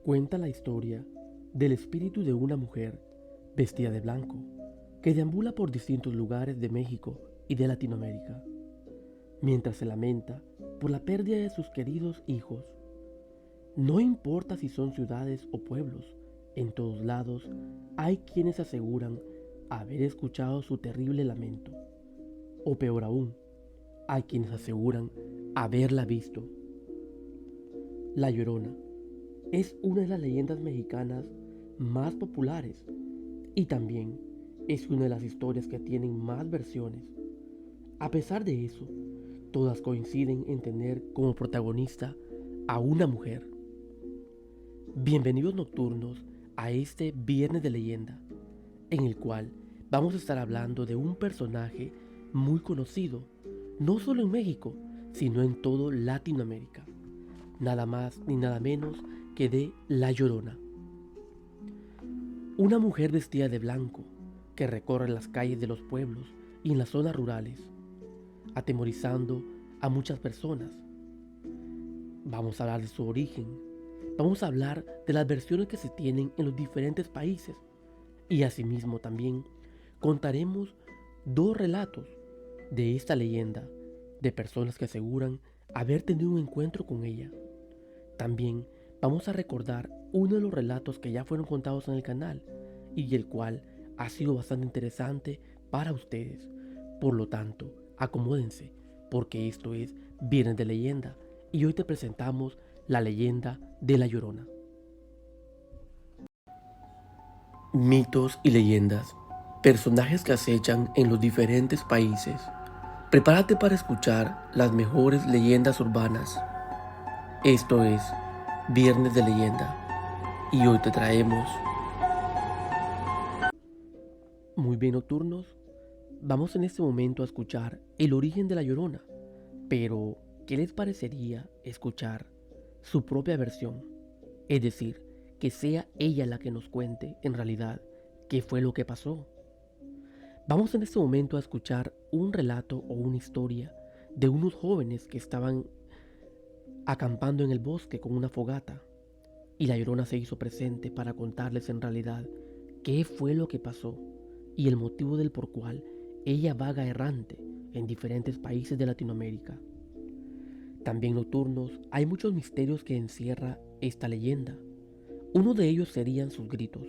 Cuenta la historia del espíritu de una mujer vestida de blanco que deambula por distintos lugares de México y de Latinoamérica, mientras se lamenta por la pérdida de sus queridos hijos. No importa si son ciudades o pueblos, en todos lados hay quienes aseguran haber escuchado su terrible lamento, o peor aún, hay quienes aseguran haberla visto. La Llorona es una de las leyendas mexicanas más populares y también es una de las historias que tienen más versiones. A pesar de eso, todas coinciden en tener como protagonista a una mujer. Bienvenidos nocturnos a este Viernes de Leyenda, en el cual vamos a estar hablando de un personaje muy conocido, no solo en México, sino en todo Latinoamérica. Nada más ni nada menos que de La Llorona. Una mujer vestida de blanco que recorre las calles de los pueblos y en las zonas rurales, atemorizando a muchas personas. Vamos a hablar de su origen, vamos a hablar de las versiones que se tienen en los diferentes países y asimismo también contaremos dos relatos de esta leyenda de personas que aseguran haber tenido un encuentro con ella. También vamos a recordar uno de los relatos que ya fueron contados en el canal y el cual ha sido bastante interesante para ustedes. Por lo tanto, acomódense porque esto es Viernes de Leyenda y hoy te presentamos la leyenda de La Llorona. Mitos y leyendas, personajes que acechan en los diferentes países. Prepárate para escuchar las mejores leyendas urbanas. Esto es Viernes de Leyenda y hoy te traemos... Muy bien nocturnos, vamos en este momento a escuchar el origen de La Llorona, pero ¿qué les parecería escuchar su propia versión? Es decir, que sea ella la que nos cuente en realidad qué fue lo que pasó. Vamos en este momento a escuchar un relato o una historia de unos jóvenes que estaban acampando en el bosque con una fogata y La Llorona se hizo presente para contarles en realidad qué fue lo que pasó y el motivo del por cual ella vaga errante en diferentes países de Latinoamérica. También nocturnos, hay muchos misterios que encierra esta leyenda. Uno de ellos serían sus gritos,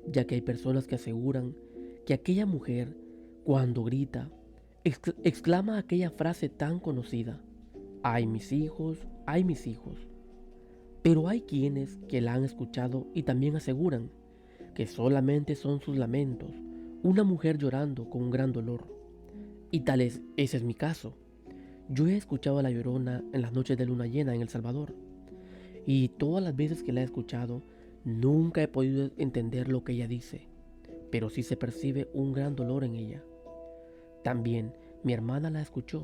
ya que hay personas que aseguran que aquella mujer, cuando grita, exclama aquella frase tan conocida: ¡ay mis hijos, ay mis hijos! Pero hay quienes que la han escuchado y también aseguran que solamente son sus lamentos, una mujer llorando con un gran dolor. Y ese es mi caso. Yo he escuchado a La Llorona en las noches de luna llena en El Salvador, y todas las veces que la he escuchado, nunca he podido entender lo que ella dice, pero sí se percibe un gran dolor en ella. También mi hermana la escuchó,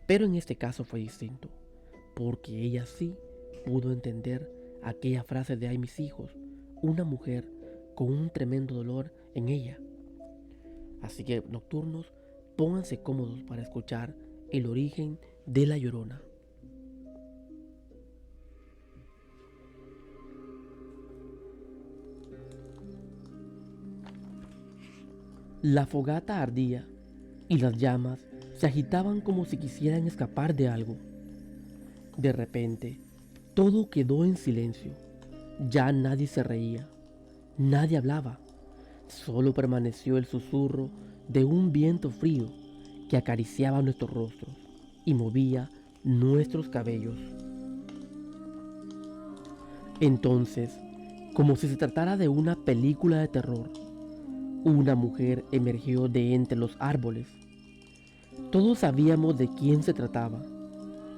pero en este caso fue distinto, porque ella sí pudo entender aquella frase de "ay mis hijos", una mujer con un tremendo dolor en ella. Así que nocturnos, pónganse cómodos para escuchar el origen de La Llorona. La fogata ardía y las llamas se agitaban como si quisieran escapar de algo. De repente, todo quedó en silencio. Ya nadie se reía, nadie hablaba. Solo permaneció el susurro de un viento frío que acariciaba nuestros rostros y movía nuestros cabellos. Entonces, como si se tratara de una película de terror, una mujer emergió de entre los árboles. Todos sabíamos de quién se trataba.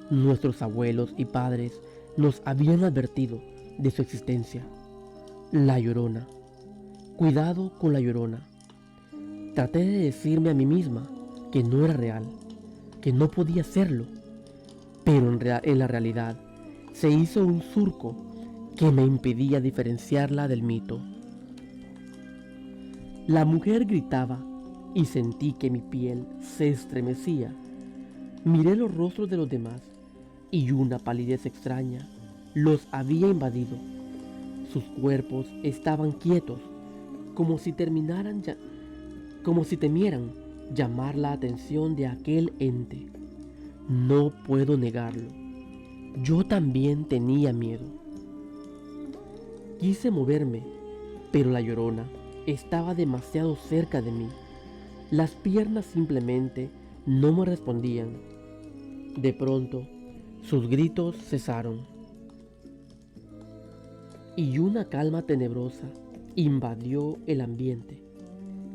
Nuestros abuelos y padres nos habían advertido de su existencia. La Llorona. Cuidado con La Llorona. Traté de decirme a mí misma que no era real, que no podía serlo, pero en la realidad se hizo un surco que me impedía diferenciarla del mito. La mujer gritaba y sentí que mi piel se estremecía. Miré los rostros de los demás y una palidez extraña los había invadido. Sus cuerpos estaban quietos, como si como si temieran llamar la atención de aquel ente. No puedo negarlo. Yo también tenía miedo. Quise moverme, pero la Llorona estaba demasiado cerca de mí. Las piernas simplemente no me respondían. De pronto, sus gritos cesaron y una calma tenebrosa invadió el ambiente.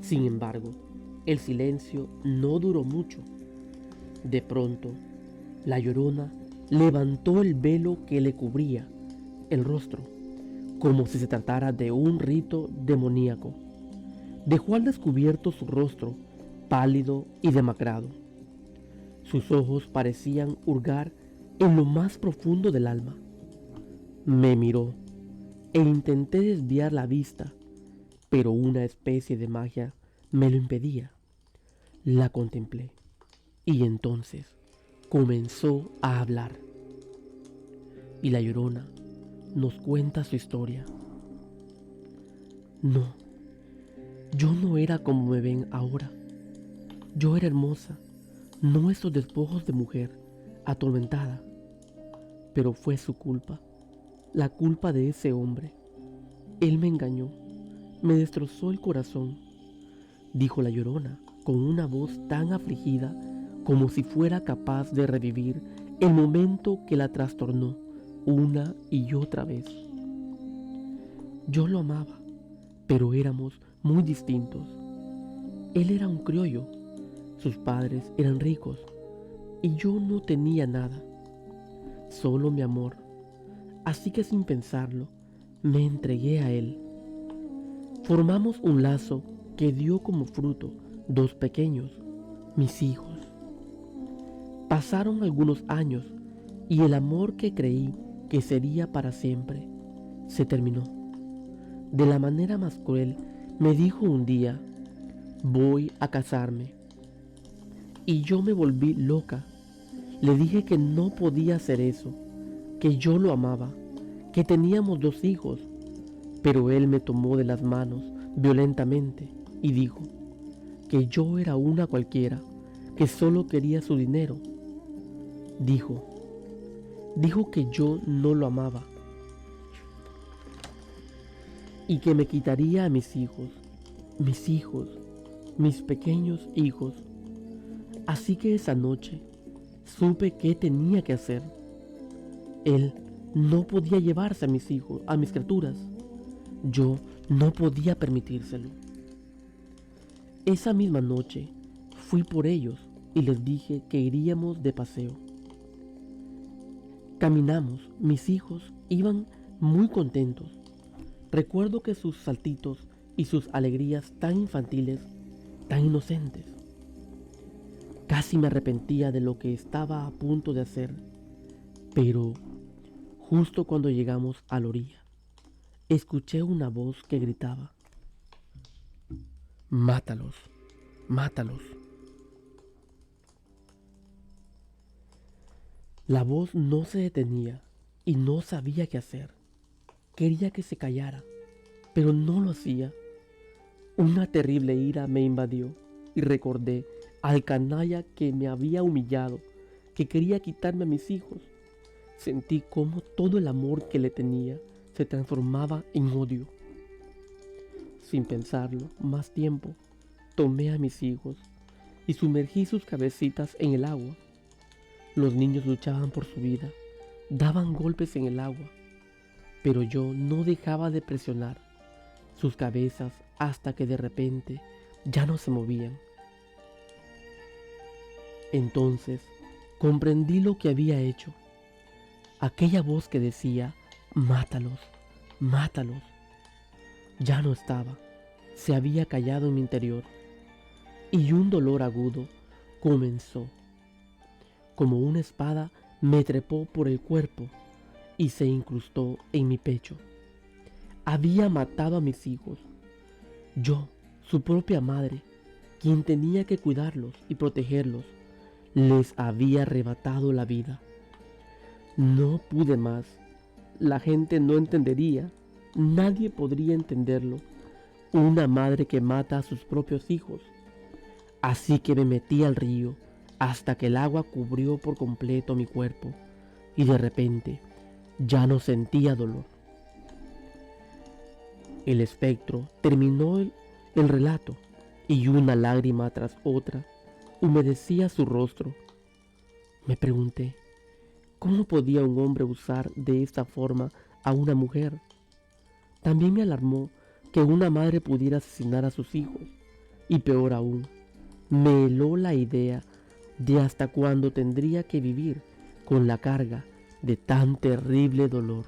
Sin embargo, el silencio no duró mucho. De pronto, la Llorona levantó el velo que le cubría el rostro, como si se tratara de un rito demoníaco. Dejó al descubierto su rostro, pálido y demacrado. Sus ojos parecían hurgar en lo más profundo del alma. Me miró e intenté desviar la vista, pero una especie de magia me lo impedía. La contemplé y entonces comenzó a hablar. Y la Llorona nos cuenta su historia. No, yo no era como me ven ahora. Yo era hermosa, no esos despojos de mujer, atormentada. Pero fue su culpa, la culpa de ese hombre. Él me engañó, me destrozó el corazón, dijo la Llorona con una voz tan afligida como si fuera capaz de revivir el momento que la trastornó una y otra vez. Yo lo amaba, pero éramos muy distintos. Él era un criollo, sus padres eran ricos y yo no tenía nada, solo mi amor. Así que sin pensarlo, me entregué a él. Formamos un lazo que dio como fruto dos pequeños, mis hijos. Pasaron algunos años y el amor que creí que sería para siempre se terminó. De la manera más cruel me dijo un día: voy a casarme. Y yo me volví loca. Le dije que no podía hacer eso, que yo lo amaba, que teníamos dos hijos, pero él me tomó de las manos violentamente y dijo que yo era una cualquiera, que solo quería su dinero. Dijo que yo no lo amaba y que me quitaría a mis hijos, mis pequeños hijos. Así que esa noche supe qué tenía que hacer. Él no podía llevarse a mis hijos, a mis criaturas. Yo no podía permitírselo. Esa misma noche fui por ellos y les dije que iríamos de paseo. Caminamos, mis hijos iban muy contentos. Recuerdo que sus saltitos y sus alegrías tan infantiles, tan inocentes. Casi me arrepentía de lo que estaba a punto de hacer, pero justo cuando llegamos a la orilla, escuché una voz que gritaba: mátalos, mátalos. La voz no se detenía y no sabía qué hacer. Quería que se callara, pero no lo hacía. Una terrible ira me invadió y recordé al canalla que me había humillado, que quería quitarme a mis hijos. Sentí cómo todo el amor que le tenía se transformaba en odio. Sin pensarlo más tiempo, tomé a mis hijos y sumergí sus cabecitas en el agua. Los niños luchaban por su vida, daban golpes en el agua, pero yo no dejaba de presionar sus cabezas hasta que de repente ya no se movían. Entonces comprendí lo que había hecho. Aquella voz que decía: mátalos, mátalos, ya no estaba, se había callado en mi interior, y un dolor agudo comenzó. Como una espada me trepó por el cuerpo y se incrustó en mi pecho. Había matado a mis hijos, yo, su propia madre, quien tenía que cuidarlos y protegerlos, les había arrebatado la vida. No pude más, la gente no entendería, Nadie podría entenderlo. Una madre que mata a sus propios hijos. Así que me metí al río hasta que el agua cubrió por completo mi cuerpo y de repente ya no sentía dolor. El espectro terminó el relato y una lágrima tras otra humedecía su rostro. Me pregunté, ¿cómo podía un hombre usar de esta forma a una mujer? También me alarmó que una madre pudiera asesinar a sus hijos. Y peor aún, me heló la idea de hasta cuándo tendría que vivir con la carga de tan terrible dolor.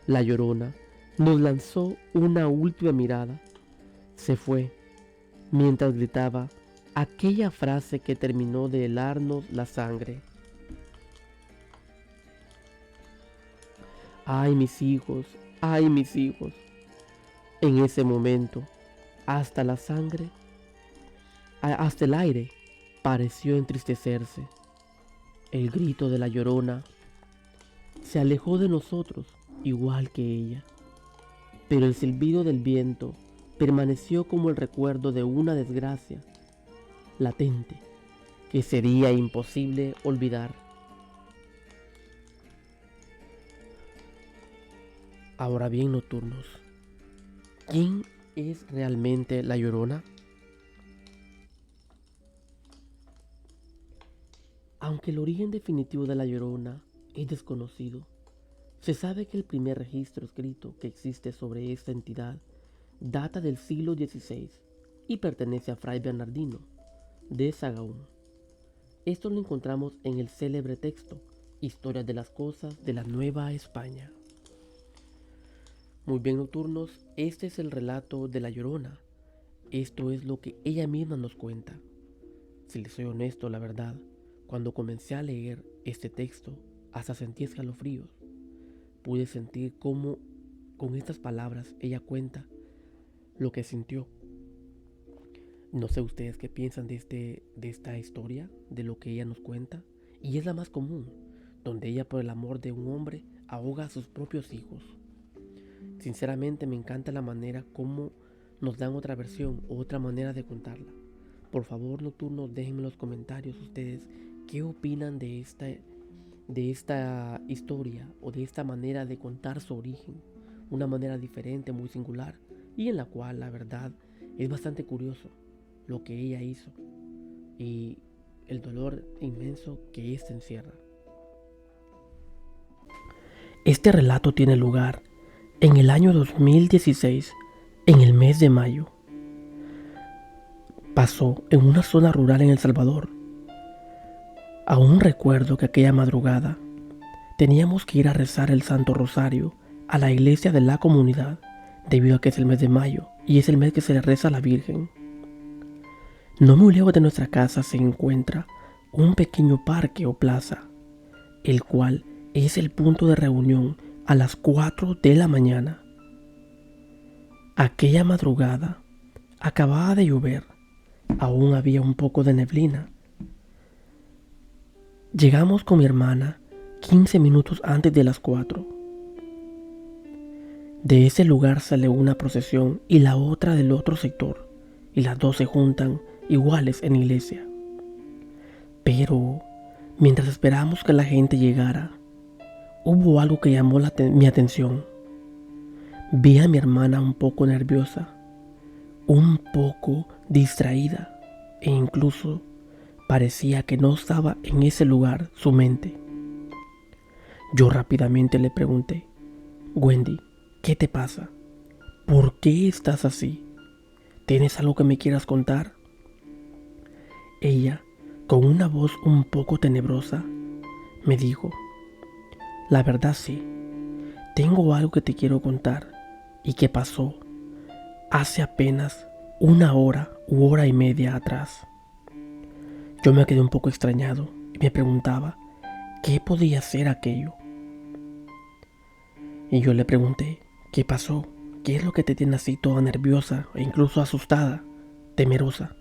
La Llorona nos lanzó una última mirada. Se fue mientras gritaba aquella frase que terminó de helarnos la sangre. ¡Ay, mis hijos! ¡Ay, mis hijos! En ese momento, hasta la sangre, hasta el aire pareció entristecerse. El grito de la Llorona se alejó de nosotros igual que ella, pero el silbido del viento permaneció como el recuerdo de una desgracia latente que sería imposible olvidar. Ahora bien, nocturnos, ¿quién es realmente la Llorona? Aunque el origen definitivo de la Llorona es desconocido, se sabe que el primer registro escrito que existe sobre esta entidad data del siglo XVI y pertenece a Fray Bernardino de Sahagún. Esto lo encontramos en el célebre texto Historia de las Cosas de la Nueva España. Muy bien, nocturnos, este es el relato de la Llorona. Esto es lo que ella misma nos cuenta. Si les soy honesto, la verdad, cuando comencé a leer este texto, hasta sentí escalofríos. Pude sentir cómo con estas palabras ella cuenta lo que sintió. No sé ustedes qué piensan de esta historia, de lo que ella nos cuenta. Y es la más común, donde ella por el amor de un hombre ahoga a sus propios hijos. Sinceramente me encanta la manera como nos dan otra versión o otra manera de contarla. Por favor, nocturnos, déjenme en los comentarios ustedes qué opinan de esta historia o de esta manera de contar su origen. Una manera diferente, muy singular, y en la cual la verdad es bastante curioso lo que ella hizo y el dolor inmenso que ésta encierra. Este relato tiene lugar en el año 2016, en el mes de mayo. Pasó en una zona rural en El Salvador. Aún recuerdo que aquella madrugada teníamos que ir a rezar el Santo Rosario a la iglesia de la comunidad, debido a que es el mes de mayo y es el mes que se le reza a la Virgen. No muy lejos de nuestra casa se encuentra un pequeño parque o plaza, el cual es el punto de reunión a las 4 de la mañana. Aquella madrugada acababa de llover, aún había un poco de neblina. Llegamos con mi hermana 15 minutos antes de las 4. De ese lugar sale una procesión y la otra del otro sector, y las dos se juntan iguales en iglesia. Pero mientras esperamos que la gente llegara, hubo algo que llamó mi atención. Vi a mi hermana un poco nerviosa, un poco distraída, e incluso parecía que no estaba en ese lugar su mente. Yo rápidamente le pregunté: Wendy, ¿qué te pasa? ¿Por qué estás así? ¿Tienes algo que me quieras contar? Ella, con una voz un poco tenebrosa, me dijo: la verdad sí, tengo algo que te quiero contar y que pasó hace apenas 1 hora u hora y media atrás. Yo me quedé un poco extrañado y me preguntaba qué podía ser aquello. Y yo le pregunté: ¿qué pasó? ¿Qué es lo que te tiene así toda nerviosa e incluso asustada, temerosa?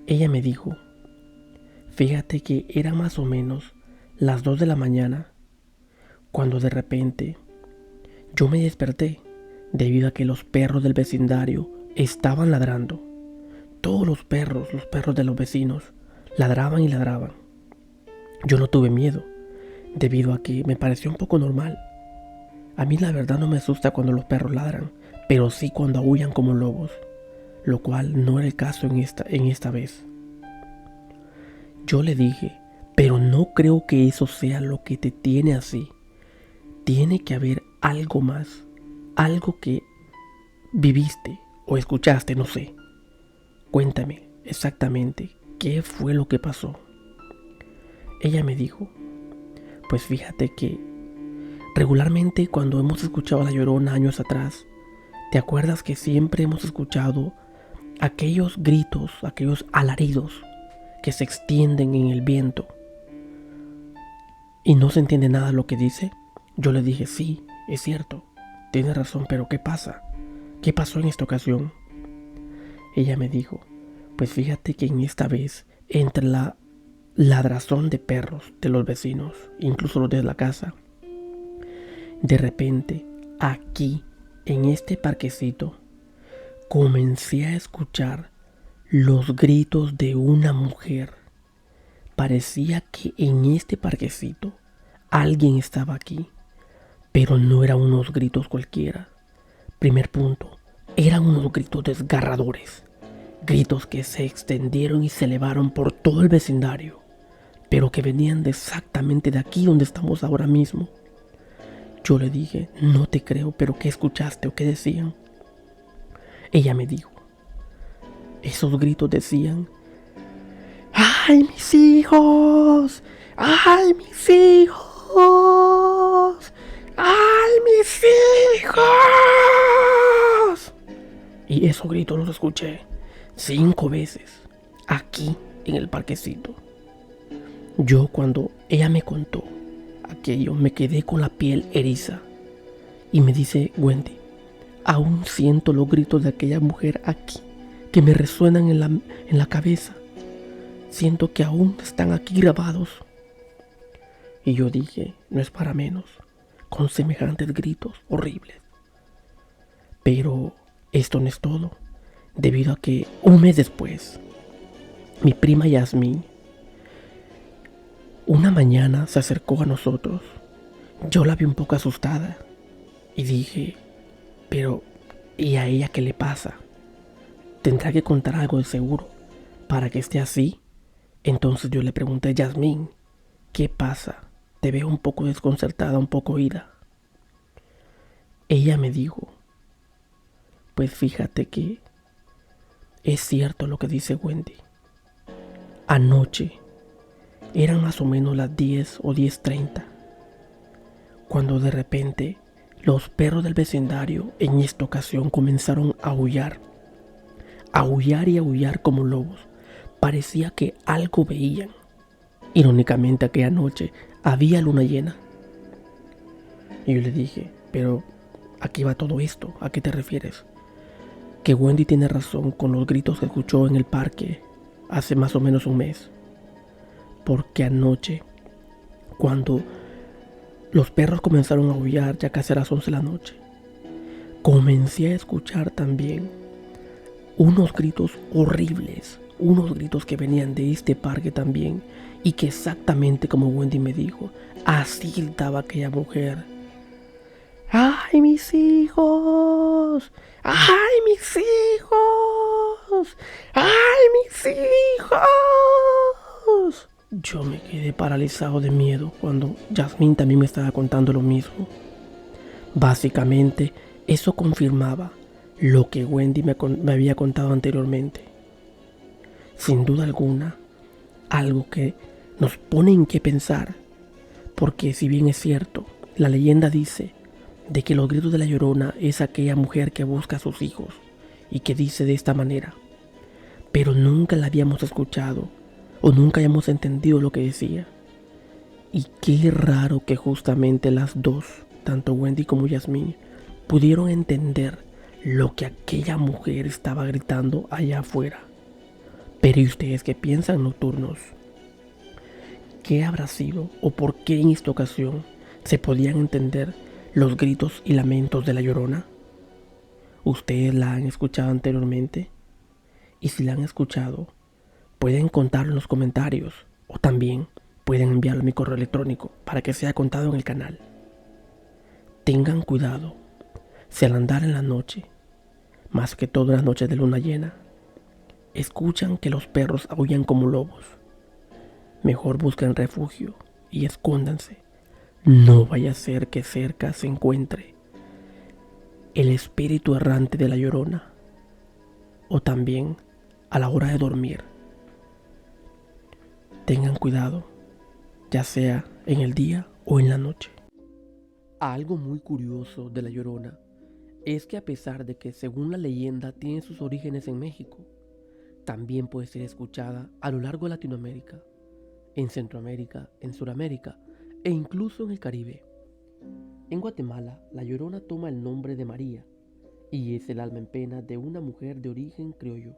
Ella me dijo: fíjate que era más o menos las 2 de la mañana cuando de repente yo me desperté debido a que los perros del vecindario estaban ladrando. Todos los perros de los vecinos, ladraban y ladraban. Yo no tuve miedo, debido a que me pareció un poco normal. A mí la verdad no me asusta cuando los perros ladran, pero sí cuando aúllan como lobos, lo cual no era el caso en esta vez. Yo le dije, pero no creo que eso sea lo que te tiene así. Tiene que haber algo más, algo que viviste o escuchaste, no sé. Cuéntame exactamente qué fue lo que pasó. Ella me dijo, pues fíjate que regularmente cuando hemos escuchado a La Llorona años atrás, ¿te acuerdas que siempre hemos escuchado aquellos gritos, aquellos alaridos que se extienden en el viento y no se entiende nada de lo que dice? Yo le dije, sí, es cierto, tienes razón, pero ¿qué pasa? ¿Qué pasó en esta ocasión? Ella me dijo, pues fíjate que en esta vez, entre la ladrazón de perros de los vecinos, incluso los de la casa, de repente, aquí, en este parquecito, comencé a escuchar los gritos de una mujer. Parecía que en este parquecito alguien estaba aquí, pero no eran unos gritos cualquiera. Primer punto, eran unos gritos desgarradores, gritos que se extendieron y se elevaron por todo el vecindario, pero que venían exactamente de aquí donde estamos ahora mismo. Yo le dije, no te creo, pero ¿qué escuchaste o qué decían? Ella me dijo, esos gritos decían, ¡ay, mis hijos! ¡Ay, mis hijos! ¡Ay, mis hijos! Y esos gritos los escuché 5 veces aquí en el parquecito. Yo, cuando ella me contó aquello, me quedé con la piel eriza. Y me dice, Wendy, aún siento los gritos de aquella mujer aquí, que me resuenan en la cabeza. Siento que aún están aquí grabados. Y yo dije, no es para menos, con semejantes gritos horribles. Pero esto no es todo, debido a que un mes después, mi prima Yasmín, una mañana se acercó a nosotros. Yo la vi un poco asustada y dije, pero ¿y a ella qué le pasa? Tendrá que contar algo de seguro para que esté así. Entonces yo le pregunté, Yasmín, ¿qué pasa? Te veo un poco desconcertada, un poco oída. Ella me dijo, pues fíjate que es cierto lo que dice Wendy. Anoche eran más o menos las 10 o 10:30, cuando de repente los perros del vecindario en esta ocasión comenzaron a aullar y aullar como lobos. Parecía que algo veían. Irónicamente, aquella noche había luna llena. Y yo le dije, pero ¿a qué va todo esto? ¿A qué te refieres? Que Wendy tiene razón con los gritos que escuchó en el parque hace más o menos un mes. Porque anoche, cuando los perros comenzaron a aullar, ya casi a las 11 de la noche, comencé a escuchar también unos gritos horribles, unos gritos que venían de este parque también, y que exactamente como Wendy me dijo, así gritaba aquella mujer. ¡Ay, mis hijos! ¡Ay, mis hijos! ¡Ay, mis hijos! Yo me quedé paralizado de miedo cuando Yasmín también me estaba contando lo mismo. Básicamente, eso confirmaba lo que Wendy me había contado anteriormente. Sin duda alguna, algo que nos pone en qué pensar, porque si bien es cierto, la leyenda dice de que los gritos de la Llorona es aquella mujer que busca a sus hijos y que dice de esta manera, pero nunca la habíamos escuchado o nunca habíamos entendido lo que decía. Y qué raro que justamente las dos, tanto Wendy como Yasmín, pudieron entender lo que aquella mujer estaba gritando allá afuera. Pero ¿y ustedes qué piensan, nocturnos? ¿Qué habrá sido o por qué en esta ocasión ¿Se podían entender los gritos y lamentos de la Llorona? ¿Ustedes la han escuchado anteriormente? Y si la han escuchado, pueden contarlo en los comentarios o también pueden enviarlo a mi correo electrónico para que sea contado en el canal. Tengan cuidado si al andar en la noche, más que todo en las noches de luna llena, escuchan que los perros aullan como lobos. Mejor busquen refugio y escóndanse. No vaya a ser que cerca se encuentre el espíritu errante de la Llorona, o también a la hora de dormir. Tengan cuidado, ya sea en el día o en la noche. Algo muy curioso de la Llorona es que a pesar de que según la leyenda tiene sus orígenes en México, también puede ser escuchada a lo largo de Latinoamérica, en Centroamérica, en Sudamérica e incluso en el Caribe. En Guatemala, la Llorona toma el nombre de María y es el alma en pena de una mujer de origen criollo.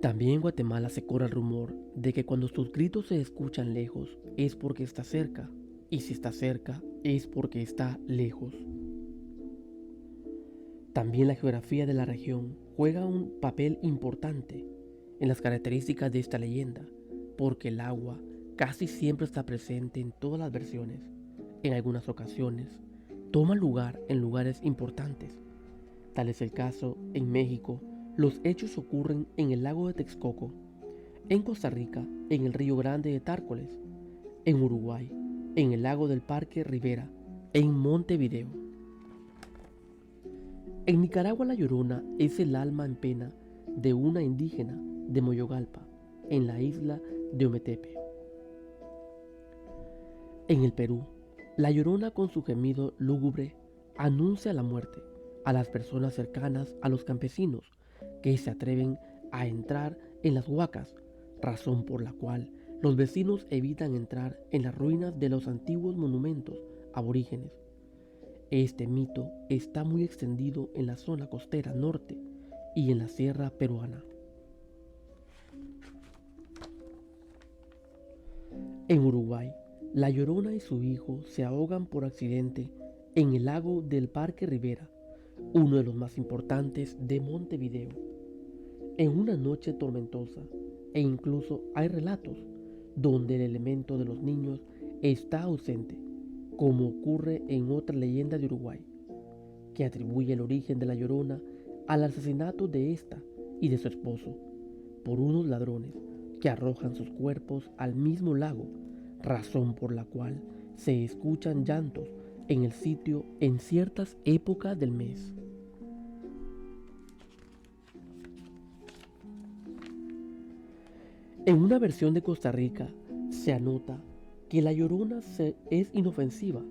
También en Guatemala se corre el rumor de que cuando sus gritos se escuchan lejos es porque está cerca, y si está cerca es porque está lejos. También la geografía de la región juega un papel importante en las características de esta leyenda, porque el agua casi siempre está presente en todas las versiones. En algunas ocasiones toma lugar en lugares importantes. Tal es el caso en México. Los hechos ocurren en el lago de Texcoco, en Costa Rica, en el río Grande de Tárcoles, en Uruguay, en el lago del Parque Rivera, en Montevideo. En Nicaragua la Llorona es el alma en pena de una indígena de Moyogalpa, en la isla de Ometepe. En el Perú, la Llorona con su gemido lúgubre anuncia la muerte a las personas cercanas a los campesinos que se atreven a entrar en las huacas, razón por la cual los vecinos evitan entrar en las ruinas de los antiguos monumentos aborígenes. Este mito está muy extendido en la zona costera norte y en la sierra peruana. En Uruguay, la Llorona y su hijo se ahogan por accidente en el lago del Parque Rivera, uno de los más importantes de Montevideo, en una noche tormentosa, e incluso hay relatos donde el elemento de los niños está ausente, como ocurre en otra leyenda de Uruguay, que atribuye el origen de la Llorona al asesinato de esta y de su esposo por unos ladrones que arrojan sus cuerpos al mismo lago, razón por la cual se escuchan llantos en el sitio en ciertas épocas del mes. En una versión de Costa Rica se anota que la Llorona es inofensiva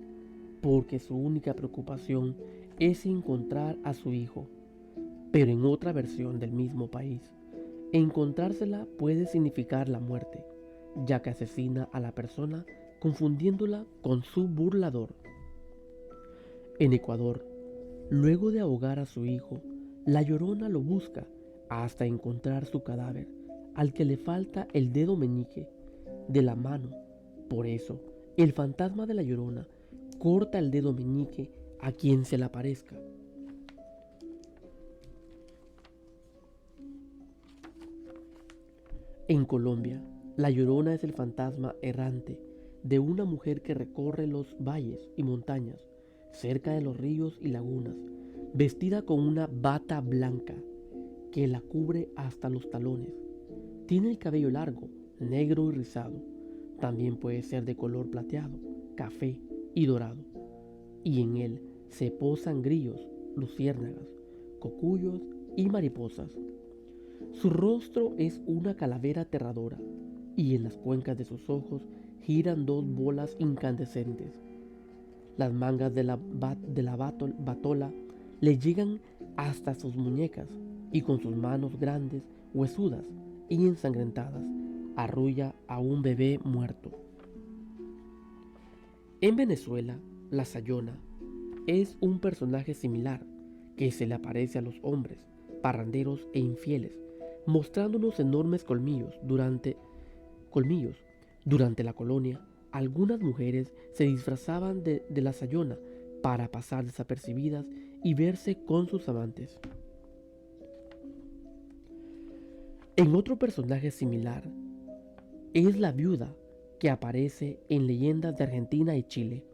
porque su única preocupación es encontrar a su hijo, pero en otra versión del mismo país, encontrársela puede significar la muerte, ya que asesina a la persona confundiéndola con su burlador. En Ecuador, luego de ahogar a su hijo, la Llorona lo busca hasta encontrar su cadáver, al que le falta el dedo meñique de la mano. Por eso, el fantasma de la Llorona corta el dedo meñique a quien se le aparezca. En Colombia, la Llorona es el fantasma errante de una mujer que recorre los valles y montañas cerca de los ríos y lagunas, vestida con una bata blanca que la cubre hasta los talones. Tiene el cabello largo, negro y rizado. También puede ser de color plateado, café y dorado. Y en él se posan grillos, luciérnagas, cocuyos y mariposas. Su rostro es una calavera aterradora y en las cuencas de sus ojos giran dos bolas incandescentes. Las mangas de la batola le llegan hasta sus muñecas y con sus manos grandes, huesudas y ensangrentadas, arrulla a un bebé muerto. En Venezuela, la Sayona es un personaje similar que se le aparece a los hombres, parranderos e infieles, mostrando unos enormes colmillos. Durante la colonia, Algunas mujeres se disfrazaban de la Sayona para pasar desapercibidas y verse con sus amantes. En otro personaje similar es la viuda que aparece en leyendas de Argentina y Chile.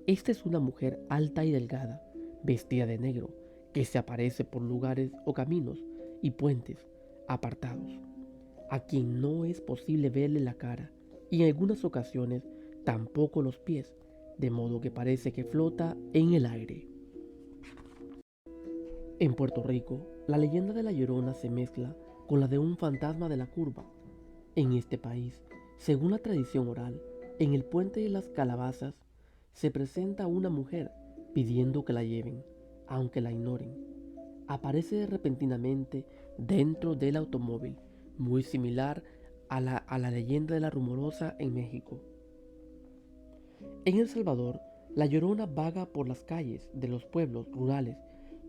Esta es una mujer alta y delgada, vestida de negro, que se aparece por lugares o caminos y puentes apartados, a quien no es posible verle la cara y en algunas ocasiones tampoco los pies, de modo que parece que flota en el aire. En Puerto Rico, la leyenda de La Llorona se mezcla con la de un fantasma de la curva. En este país, según la tradición oral, en el puente de las calabazas se presenta una mujer pidiendo que la lleven, aunque la ignoren. Aparece repentinamente dentro del automóvil, muy similar a la leyenda de la Rumorosa en México. En El Salvador, la Llorona vaga por las calles de los pueblos rurales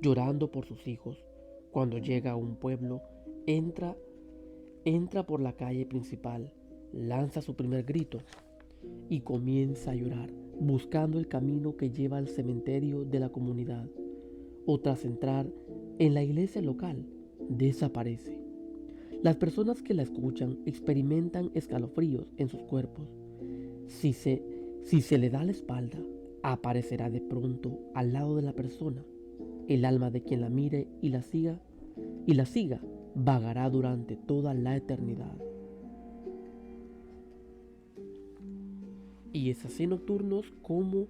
llorando por sus hijos. Cuando llega a un pueblo, entra por la calle principal, lanza su primer grito y comienza a llorar, buscando el camino que lleva al cementerio de la comunidad, o tras entrar en la iglesia local, desaparece. Las personas que la escuchan experimentan escalofríos en sus cuerpos. Si se, si se le da la espalda, aparecerá de pronto al lado de la persona. El alma de quien la mire y la siga vagará durante toda la eternidad. Y es así, nocturnos, como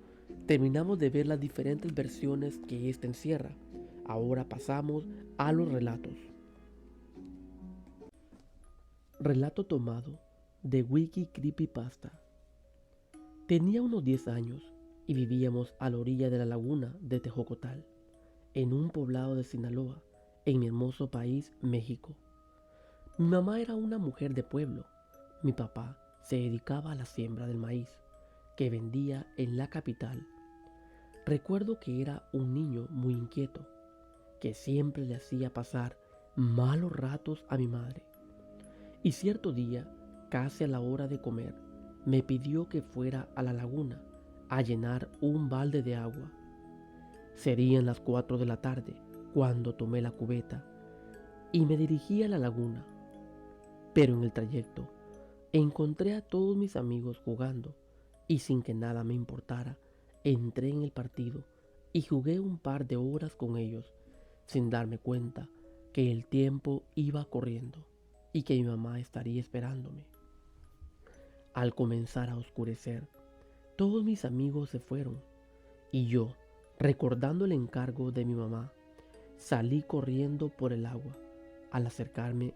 terminamos de ver las diferentes versiones que ésta encierra. Ahora pasamos a los relatos. Relato tomado de Wiki Creepypasta. Tenía unos 10 años y vivíamos a la orilla de la laguna de Tejocotal, en un poblado de Sinaloa, en mi hermoso país, México. Mi mamá era una mujer de pueblo. Mi papá se dedicaba a la siembra del maíz, que vendía en la capital. Recuerdo que era un niño muy inquieto, que siempre le hacía pasar malos ratos a mi madre. Y cierto día, casi a la hora de comer, me pidió que fuera a la laguna a llenar un balde de agua. Serían las 4 de la tarde cuando tomé la cubeta y me dirigí a la laguna. Pero en el trayecto encontré a todos mis amigos jugando y sin que nada me importara, entré en el partido y jugué un par de horas con ellos sin darme cuenta que el tiempo iba corriendo y que mi mamá estaría esperándome. Al comenzar a oscurecer, todos mis amigos se fueron y yo, recordando el encargo de mi mamá, salí corriendo por el agua. Al acercarme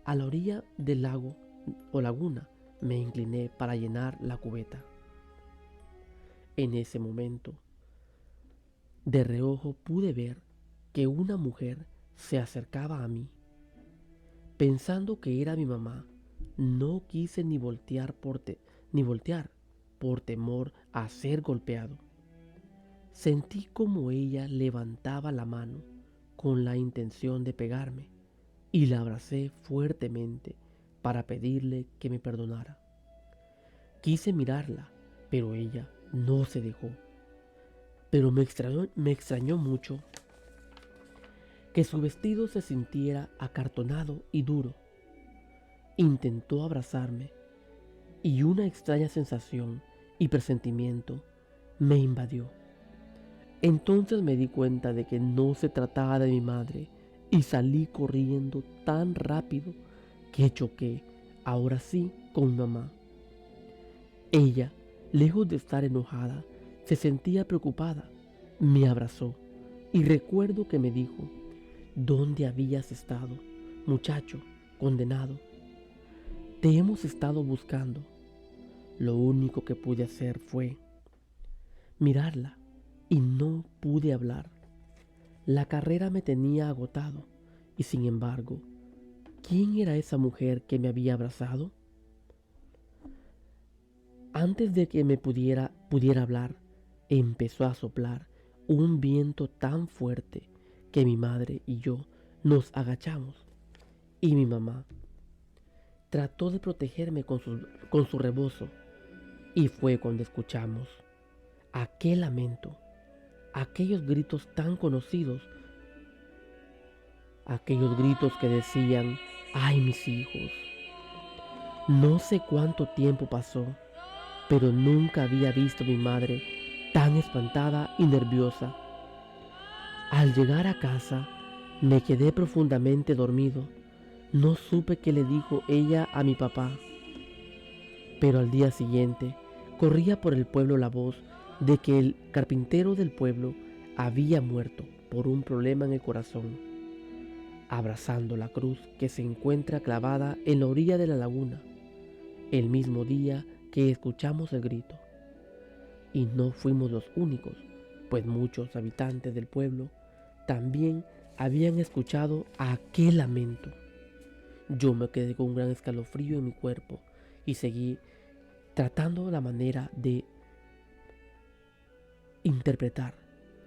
a la orilla del lago o laguna, me incliné para llenar la cubeta. En ese momento, de reojo pude ver que una mujer se acercaba a mí. Pensando que era mi mamá, no quise ni voltear por temor a ser golpeado. Sentí como ella levantaba la mano con la intención de pegarme y la abracé fuertemente para pedirle que me perdonara. Quise mirarla, pero ella no se dejó. Pero me extrañó mucho que su vestido se sintiera acartonado y duro. Intentó abrazarme y una extraña sensación y presentimiento me invadió. Entonces me di cuenta de que no se trataba de mi madre y salí corriendo tan rápido que choqué, ahora sí, con mi mamá. Ella, lejos de estar enojada, se sentía preocupada. Me abrazó y recuerdo que me dijo: ¿dónde habías estado, muchacho condenado? Te hemos estado buscando. Lo único que pude hacer fue mirarla y no pude hablar. La carrera me tenía agotado y sin embargo, ¿quién era esa mujer que me había abrazado? Antes de que pudiera hablar, empezó a soplar un viento tan fuerte que mi madre y yo nos agachamos y mi mamá, trató de protegerme con su rebozo, y fue cuando escuchamos aquel lamento, aquellos gritos tan conocidos, aquellos gritos que decían: ¡ay, mis hijos! No sé cuánto tiempo pasó, pero nunca había visto a mi madre tan espantada y nerviosa. Al llegar a casa, me quedé profundamente dormido. No supe qué le dijo ella a mi papá, pero al día siguiente corría por el pueblo la voz de que el carpintero del pueblo había muerto por un problema en el corazón, abrazando la cruz que se encuentra clavada en la orilla de la laguna, el mismo día que escuchamos el grito. Y no fuimos los únicos, pues muchos habitantes del pueblo también habían escuchado aquel lamento. Yo me quedé con un gran escalofrío en mi cuerpo y seguí tratando la manera de interpretar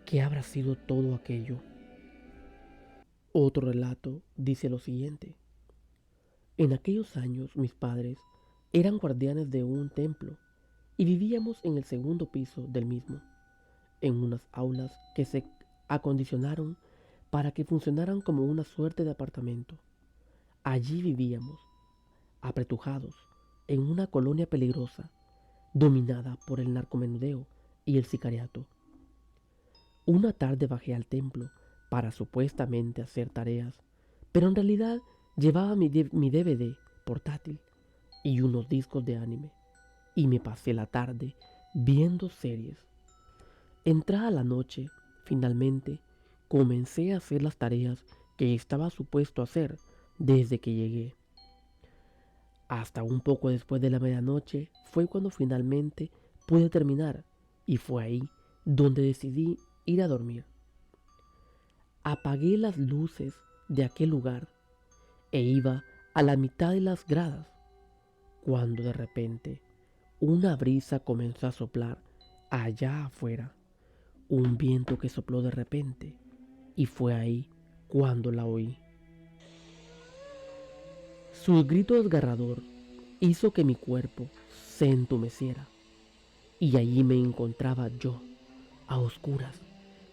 qué habrá sido todo aquello. Otro relato dice lo siguiente. En aquellos años mis padres eran guardianes de un templo y vivíamos en el segundo piso del mismo, en unas aulas que se acondicionaron para que funcionaran como una suerte de apartamento. Allí vivíamos, apretujados, en una colonia peligrosa, dominada por el narcomenudeo y el sicariato. Una tarde bajé al templo para supuestamente hacer tareas, pero en realidad llevaba mi DVD portátil y unos discos de anime, y me pasé la tarde viendo series. Entrada la noche, finalmente, comencé a hacer las tareas que estaba supuesto hacer desde que llegué. Hasta un poco después de la medianoche fue cuando finalmente pude terminar, y fue ahí donde decidí ir a dormir. Apagué las luces de aquel lugar e iba a la mitad de las gradas cuando de repente una brisa comenzó a soplar allá afuera, un viento que sopló de repente, y fue ahí cuando la oí. Su grito desgarrador hizo que mi cuerpo se entumeciera, y allí me encontraba yo, a oscuras,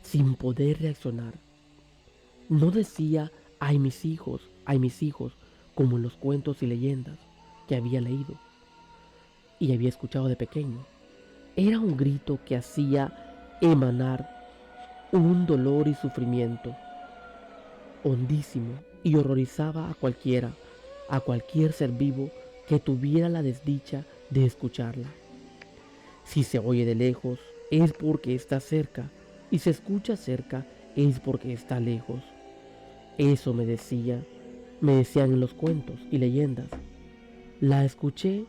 sin poder reaccionar. No decía ay mis hijos, como en los cuentos y leyendas que había leído y había escuchado de pequeño. Era un grito que hacía emanar un dolor y sufrimiento hondísimo, y horrorizaba a cualquier ser vivo que tuviera la desdicha de escucharla. Si se oye de lejos es porque está cerca, y se escucha cerca es porque está lejos. Eso me decían en los cuentos y leyendas. La escuché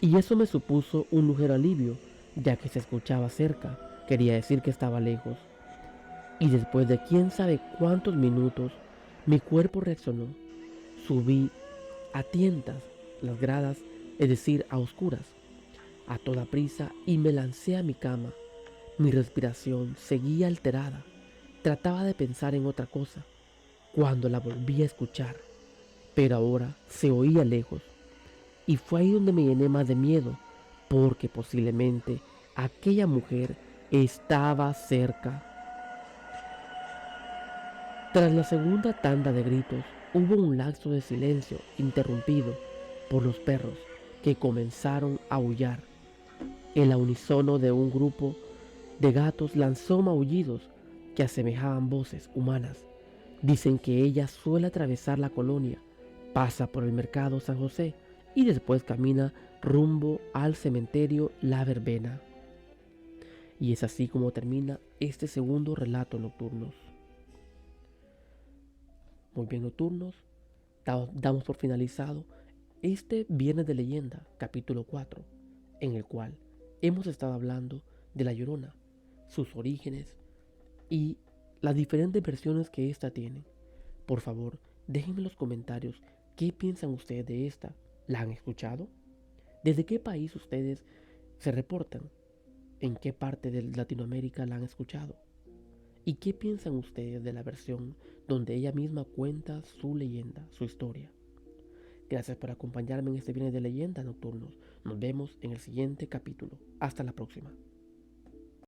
y eso me supuso un ligero alivio, ya que se escuchaba cerca, quería decir que estaba lejos. Y después de quién sabe cuántos minutos, mi cuerpo reaccionó. Subí a tientas las gradas, es decir, a oscuras, a toda prisa, y me lancé a mi cama. Mi respiración seguía alterada. Trataba de pensar en otra cosa cuando la volví a escuchar, pero ahora se oía lejos. Y fue ahí donde me llené más de miedo, porque posiblemente aquella mujer estaba cerca. Tras la segunda tanda de gritos, hubo un lapso de silencio interrumpido por los perros que comenzaron a aullar. El unísono de un grupo de gatos lanzó maullidos que asemejaban voces humanas. Dicen que ella suele atravesar la colonia, pasa por el mercado San José y después camina rumbo al cementerio La Verbena. Y es así como termina este segundo relato nocturno. Muy bien, nocturnos, damos por finalizado este Viernes de Leyenda, capítulo 4, en el cual hemos estado hablando de La Llorona, sus orígenes y las diferentes versiones que ésta tiene. Por favor, déjenme en los comentarios qué piensan ustedes de esta. ¿La han escuchado? ¿Desde qué país ustedes se reportan? ¿En qué parte de Latinoamérica la han escuchado? ¿Y qué piensan ustedes de la versión donde ella misma cuenta su leyenda, su historia? Gracias por acompañarme en este Viernes de Leyendas Nocturnos. Nos vemos en el siguiente capítulo. Hasta la próxima.